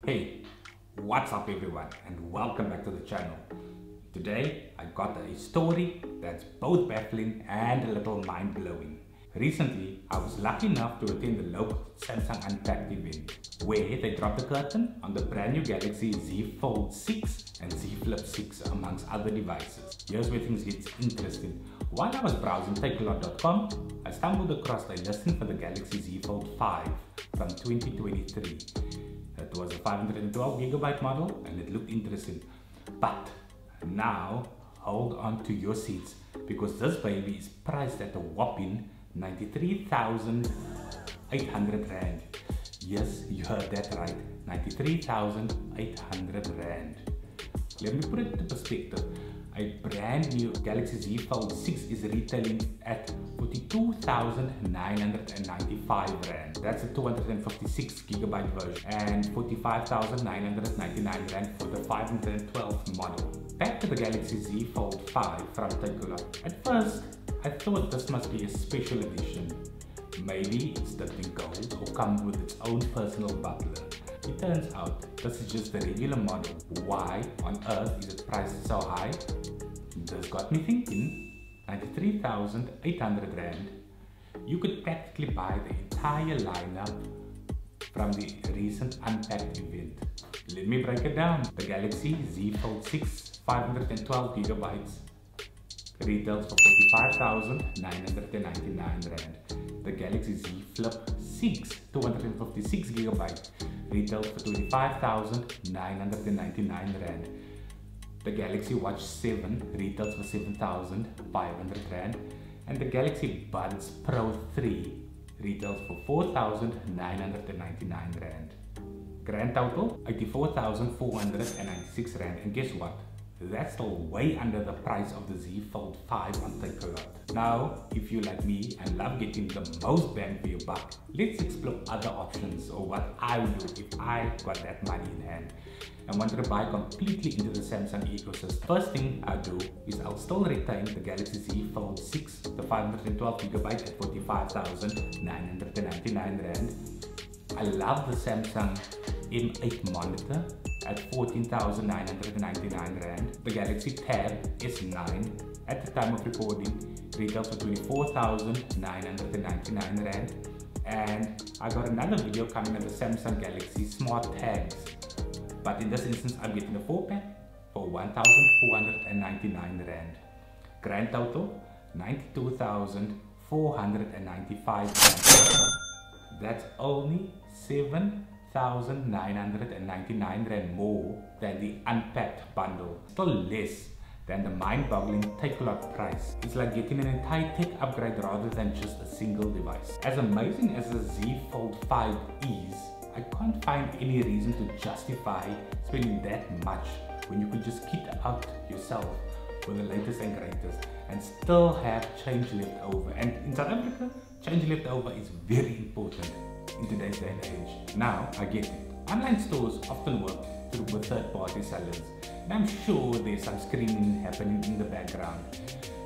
Hey, what's up everyone and welcome back to the channel. Today I got a story that's both baffling and a little mind-blowing. Recently I was lucky enough to attend the local Samsung Unpacked event where they dropped the curtain on the brand new Galaxy Z Fold 6 and Z Flip 6 amongst other devices. Here's where things get interesting. While I was browsing Takealot.com, I stumbled across a listing for the Galaxy Z Fold 5 from 2023. It was a 512GB model and it looked interesting. But now hold on to your seats because this baby is priced at a whopping 93,800 Rand. Yes, you heard that right, 93,800 Rand. Let me put it into perspective. A brand new Galaxy Z Fold 6 is retailing at 42,995 Rand. That's a 256GB version and 45,999 Rand for the 512 model. Back to the Galaxy Z Fold 5 from Takealot. At first, I thought this must be a special edition. Maybe it's dipped in gold or comes with its own personal butler. It turns out this is just the regular model. Why on earth is it priced so high? This got me thinking. 93,800 Rand. You could practically buy the entire lineup from the recent Unpacked event. Let me break it down. The Galaxy Z Fold 6 512GB retails for 45,999 Rand. The Galaxy Z Flip 6 256GB retails for 25,999 Rand. The Galaxy Watch 7 retails for 7,500 Rand. And the Galaxy Buds Pro 3 retails for 4,999 Rand. Grand total 84,496 Rand. And guess what? That's still way under the price of the Z Fold 5 on Takealot. Now, if you like me and love getting the most bang for your buck, let's explore other options or what I would do if I got that money in hand and wanted to buy completely into the Samsung ecosystem. First thing I do is I'll still retain the Galaxy Z Fold 6, the 512GB at 45,999 Rand. I love the Samsung M8 monitor at 14,999 Rand. The Galaxy Tab S9 at the time of recording retails for 24,999 Rand. And I got another video coming on the Samsung Galaxy Smart Tags. But in this instance, I'm getting a 4-pack for 1,499 Rand. Grand total 92,495 Rand. That's only 7,999 Rand more than the Unpacked bundle. Still less than the mind-boggling Takealot price. It's like getting an entire tech upgrade rather than just a single device. As amazing as the Z Fold 5 is, I can't find any reason to justify spending that much when you could just kit out yourself with the latest and greatest and still have change left over. And in South Africa, change left over is very important in today's day and age. Now, I get it. Online stores often work with third-party sellers, and I'm sure there's some screaming happening in the background.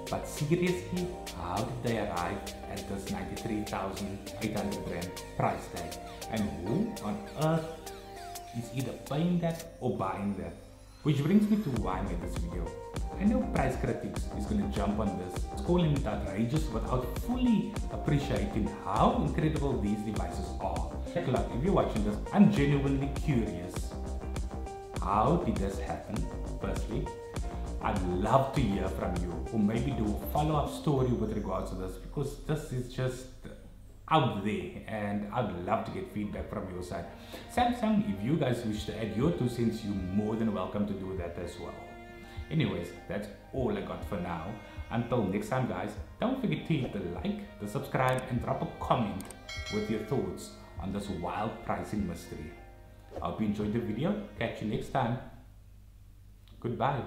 But seriously, how did they arrive at this 93,800 Rand price tag? And who on earth is either paying that or buying that? Which brings me to why I made this video. I know price critics is going to jump on this, calling it outrageous without fully appreciating how incredible these devices are. Takealot, if you're watching this, I'm genuinely curious. How did this happen? Firstly, I'd love to hear from you, or maybe do a follow-up story with regards to this, because this is just out there and I'd love to get feedback from your side. Samsung, if you guys wish to add your 2 cents, you're more than welcome to do that as well. Anyways, that's all I got for now. Until next time guys, don't forget to hit the like, the subscribe and drop a comment with your thoughts on this wild pricing mystery. I hope you enjoyed the video. Catch you next time. Goodbye.